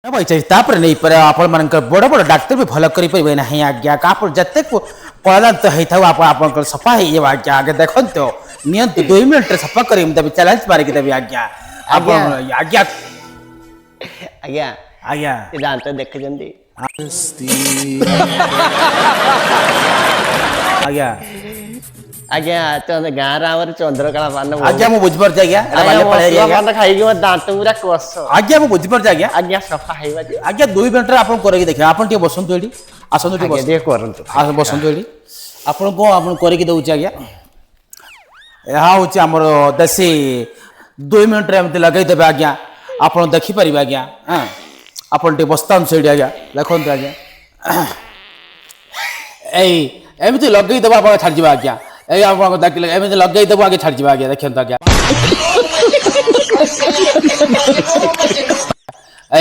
तापर नहीं पर आपण मानकर बड़ बड़ डाक्टर भी भल करि परिबे नहीं आज्ञा कापर जत्ते कलादांत हेथाउ आपण सफा हे आज्ञा आगे देखंतो नियंत 2 मिनिट रे सफा करिम तबे चैलेंज मारि के तबे आज्ञा आपण आज्ञा आज्ञा आज्ञा ए दांत देख जंदी आज्ञा आज्ञा तो गाँ रावर चंद्रकला पान आज्ञा मु बुझ पर आज्ञा एटा बाले पळे एरिया पान खाई के दांत पूरा कस आज्ञा मु बुझ पर आज्ञा आज्ञा सफा हेबा जे आज्ञा 2 मिनिट रे आपण करके देखिए आपण टे बसंतु एडी आसंतु टे आज्ञा दे करंतु आ बसंतु एडी आपण को आपण करके दउची आज्ञा ଏହା ହେଉଛି ଆମର ଦେଶୀ 2 ମିନିଟ୍ରେ ଏମିତି ଲଗାଇ ଦେବେ ଆଜ୍ଞା ଆପଣ ଦେଖିପାରିବେ ଆଜ୍ଞା ହଁ ଆପଣ ଟିକେ ବସିଥାନ୍ତୁ ସେଇଠି ଆଜ୍ଞା ଦେଖନ୍ତୁ ଆଜ୍ଞା ଏଇ ଏମିତି ଲଗାଇ ଦେବ ଆପଣ ଛାଡ଼ିଯିବ ଆଜ୍ଞା ଏଇ ଆପଣଙ୍କୁ ଦେଖିଲେ ଏମିତି ଲଗାଇ ଦେବ ଆଜ୍ଞା ଛାଡ଼ିଯିବ ଆଜ୍ଞା ଦେଖନ୍ତୁ ଆଜ୍ଞା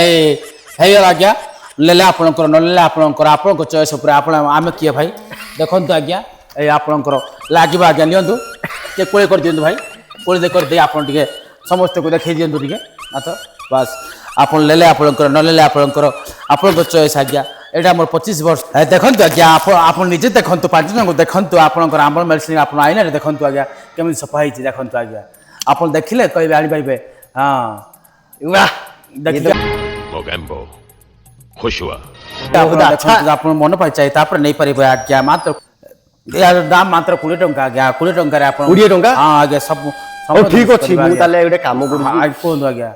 ଏଇ ହେଇଗଲା ଆଜ୍ଞା ନେଲେ ଆପଣଙ୍କର ନେଲେ ଆପଣଙ୍କ ଚଏସ୍ ଉପରେ ଆପଣ ଆମେ କିଏ ଭାଇ ଦେଖନ୍ତୁ ଆଜ୍ଞା ଏଇ ଆପଣଙ୍କର ଲାଗିବ ଆଜ୍ଞା ନିଅନ୍ତୁ ଟିକେ କୋଳି କରିଦିଅନ୍ତୁ ଭାଇ କୋଳି କରିଦେଇ ଆପଣ ଟିକେ ସମସ୍ତଙ୍କୁ ଦେଖେଇ ଦିଅନ୍ତୁ ଟିକେ ମାତ୍ର ବାସ୍ ଆପଣ ନେଲେ ଆପଣଙ୍କର ନ ନେଲେ ଆପଣଙ୍କ ଚଏସ୍ ଆଜ୍ଞା ଏଇଟା ଆମର 25 ବର୍ଷ ଦେଖନ୍ତୁ ଆଜ୍ଞା ଆପଣ ନିଜେ ଦେଖନ୍ତୁ 5 ଜଣଙ୍କୁ ଦେଖନ୍ତୁ ଆପଣଙ୍କର ଆମର ମେଡ଼ିସିନ ଆପଣ ଆଇନାରେ ଦେଖନ୍ତୁ ଆଜ୍ଞା କେମିତି ସଫା ହେଇଛି ଦେଖନ୍ତୁ ଆଜ୍ଞା ଆପଣ ଦେଖିଲେ କହିବେ ଆଣିପାରିବେ ହଁ ଦେଖିବେ खुश हुआ ଆପଣ ମନ ପାଇଯାଏ ତାପରେ ନେଇପାରିବେ ଆଜ୍ଞା ମାତ୍ର यार दाम मात्र 20 टंका आज्ञा 20 टंका रे आपण 20 टंका हां आज्ञा सब ठीक अछि मु ताले एडे काम करू कोन आज्ञा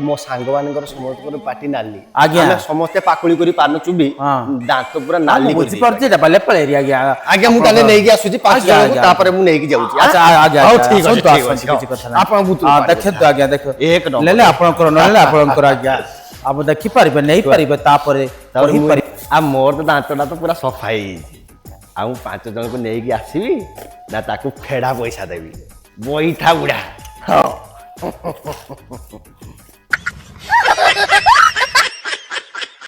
मो सांग मानकर समस्त पाटी नाली आज्ञा हम समस्त पाकुली करी पान चुबी दांत पूरा नाली बुझी परजे डा बाले पळे एरिया आज्ञा आज्ञा मु ताले नै गया सुजी 5 जण तापर मु नै कि जाउची अच्छा आज्ञा ठीक अछि किछि कथा आपण बुतु देखै तो आज्ञा देखो एक नंबर लेले आपनकर नले आपनकर आज्ञा अब देखि परिबे नै परिबे तापरे कहि परि आ मोर तो दांतटा तो पूरा सफाई आ 5 जन को नै कि आसीबी ना ताकू फेडा पैसा देबी बैठा बुढ़ा हाँ